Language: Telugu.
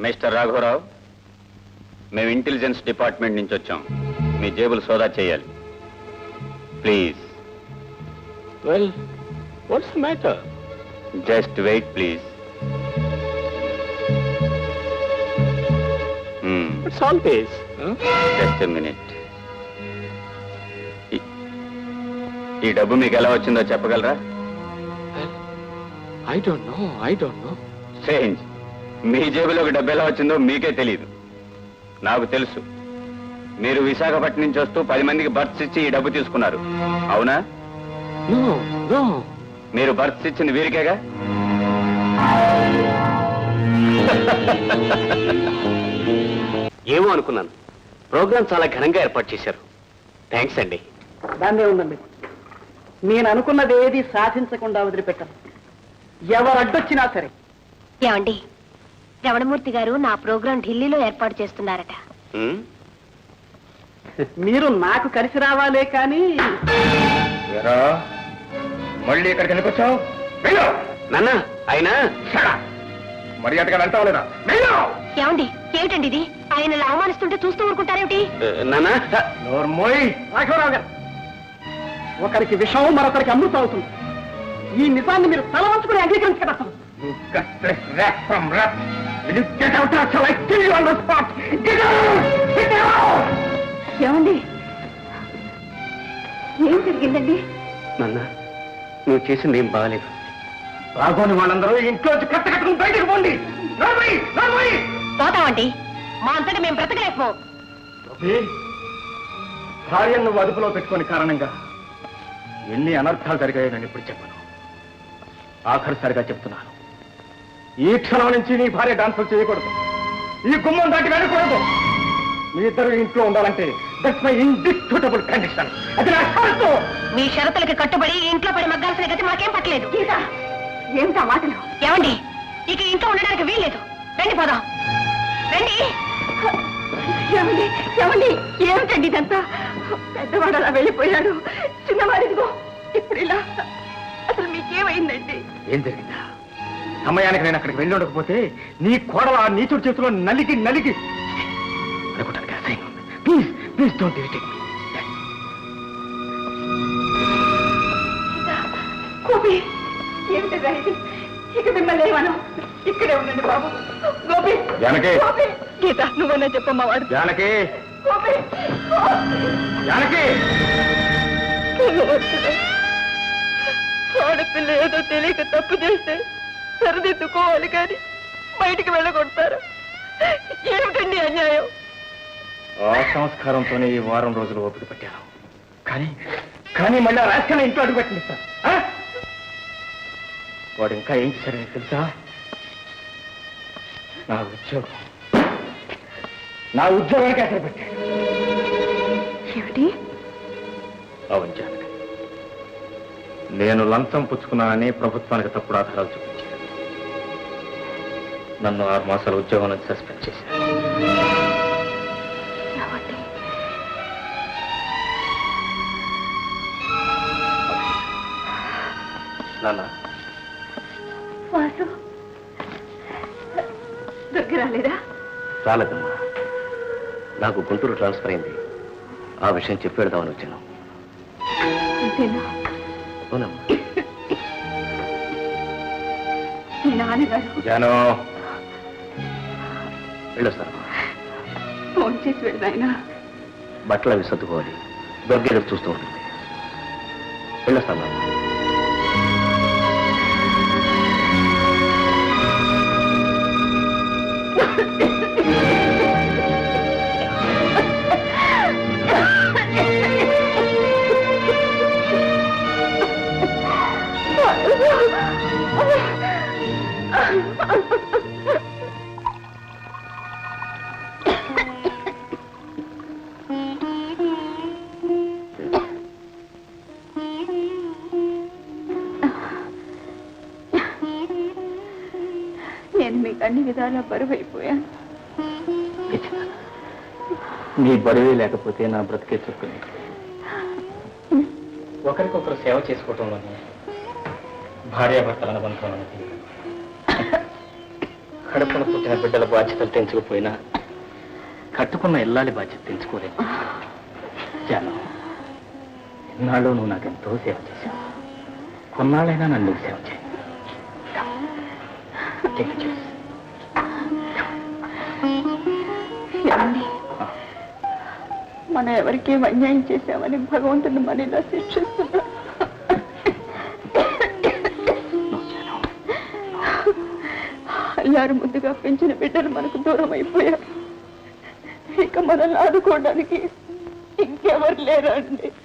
మిస్టర్ రాఘవరావు, మేము ఇంటెలిజెన్స్ డిపార్ట్మెంట్ నుంచి వచ్చాం. మీ జేబులు సోదా చేయాలి. Please. Well, what's the matter? Just wait please. It's all pace. Just a minute. ఈ డబ్బు మీకు ఎలా వచ్చిందో చెప్పగలరా? I don't know. స్ట్రేంజ్. మీ జేబులోకి డబ్బు ఎలా వచ్చిందో మీకే తెలియదు. నాకు తెలుసు. మీరు విశాఖపట్నం నుంచి వస్తూ 10 మందికి బర్త్స్ ఇచ్చి ఈ డబ్బు తీసుకున్నారు, అవునా? నో. మీరు బర్త్స్ ఇచ్చింది వీరికేగా? ఏమో అనుకున్నాను. ప్రోగ్రాం చాలా ఘనంగా ఏర్పాటు చేశారు. థ్యాంక్స్ అండి. దాన్నే ఉందండి. నేను అనుకున్నది ఏది సాధించకుండా వదిలిపెట్టను, ఎవరు అడ్డొచ్చినా సరే. ఏమండి, రమణమూర్తి గారు నా ప్రోగ్రాం ఢిల్లీలో ఏర్పాటు చేస్తున్నారట. మీరు నాకు కలిసి రావాలే కానీ. మళ్ళీ ఇక్కడికి ఎందుకు వచ్చావు? నాన్న, ఆయన మర్యాదగా వెళ్తావు లేదా? ఏమండి, ఏమిటండి ఇది? ఆయన అవమానిస్తుంటే చూస్తూ ఊరుకుంటారేమిటి? నాన్న, రాఘవరావు గారు, ఒకరికి విషం మరొకరికి అమృతం అవుతుంది. ఈ నిజాన్ని మీరు తల వంచుకుని అంగీకరించగలరు. ఏమండి, ఏం జరిగిందండి? నాన్న, నువ్వు చేసింది ఏం బాగాలేదు. రాఘోని వాళ్ళందరూ ఇంట్లోంచి కట్టుకుని బయటకు పోండి. పోతామండి, మా అంతటా మేము బ్రతకలేకపో. భార్యను నువ్వు అదుపులో పెట్టుకుని కారణంగా ఎన్ని అనర్థాలు జరిగాయో నేను ఇప్పుడు చెప్పను. ఆఖరిసారిగా చెప్తున్నాను, ఈ క్షణం నుంచి నీ భార్య డాన్సులు చేయకూడదు, ఈ గుమ్మం దాటి వెళ్ళకూడదు. మీ ఇద్దరు ఇంట్లో ఉండాలంటే దట్స్ మై ఇండిస్ప్యూటబుల్ కండిషన్. అది నా షరతు. మీ షరతులకి కట్టుబడి ఇంట్లో పడి మగ్గాల్సిన గతి మాకేం పట్టలేదు. ఏమిటా మాటలు? ఏమండి, ఇక ఇంట్లో ఉండడానికి వీల్లేదు. రండి పోదాం, రండి. ఏమండి, ఏమిటండి ఇదంతా? పెద్దవాడు అలా వెళ్ళిపోయాడు, చిన్నవాడిదిగో ఇప్పుడు ఇలా. అసలు మీకేమైందండి? ఏం జరిగిందా? సమయానికి నేను అక్కడికి వెళ్ళి ఉండకపోతే నీ కోడలు ఆ నీచుడి చేతిలో నలిగి అనుకోవడానికి అసహ్యంగా ఉంది. Please don't irritate me. Gopi, ఏమిటా ఇది? ఇక మిమ్మల్ని ఏమను, ఇక్కడే ఉండండి బాబు. గోపి, జానకి. గీత, నువ్వన్నా చెప్పమ్మా. వాడు జానకి. గోపి, జానకి. ఆడపిల్ల ఏదో తెలియక తప్పు చేస్తే సరిదిద్దుకోవాలి కానీ బయటికి వెళ్ళగొడతారు. ఏమిటండి అన్యాయం? ఆ సంస్కారంతోనే ఈ వారం రోజులు ఓపిక పట్టాను. కానీ మళ్ళీ రాష్ట్రాన్ని ఇంట్లో అడుగు పెట్టిస్తాను. వాడు ఇంకా ఏం చేశారని తెలుసా? నా ఉద్యోగానికి అసలు పెట్టాడు. ఏమిటి? అవును జానకి, నేను లంచం పుచ్చుకున్నానని ప్రభుత్వానికి తప్పుడు ఆధారాలు చూపించాను. నన్ను 6 మాసాల ఉద్యోగం నుంచి సస్పెండ్ చేశాను. నాన్న, వాసు దగ్గర రాలేదా? రాలేదమ్మా. నాకు గుంటూరు ట్రాన్స్ఫర్ అయింది. ఆ విషయం చెప్పేద్దామని వచ్చాను. అంతేనా? అవునమ్మా. మీ నాన్నగారు జాను, వెళ్ళొస్తానమ్మా. ఫోన్ చేసి వెళ్ళాయన. బట్టలు అవి సర్దుకోవాలి. దొరికేది చూస్తూ ఉంటుంది. వెళ్ళొస్తాను. నేను మీకు అన్ని విధాలా బరువు అయిపోయాను. నీ బరువే లేకపోతే నా బ్రతికే చెప్పుకుని ఒకరికొకరు సేవ చేసుకోవటంలోనే భార్యాభర్తల అనుబంధం కడుపున పుట్టిన బిడ్డల బాధ్యతలు తెంచుకుపోయినా కట్టుకున్న ఇల్లాలి బాధ్యత తెంచుకోలేదు. జాను, ఇన్నాళ్ళు నువ్వు నాకెంతో సేవ చేశావు. కొన్నాళ్ళైనా నన్ను సేవ చేయి. మనం ఎవరికి అన్యాయం చేశామని భగవంతుని మన ఇలా శిక్షిస్తున్నాడు. అల్లారు ముందుగా పెంచిన బిడ్డలు మనకు దూరం అయిపోయారు. ఇక మనల్ని ఆదుకోవడానికి ఇంకెవరు లేరా అండి?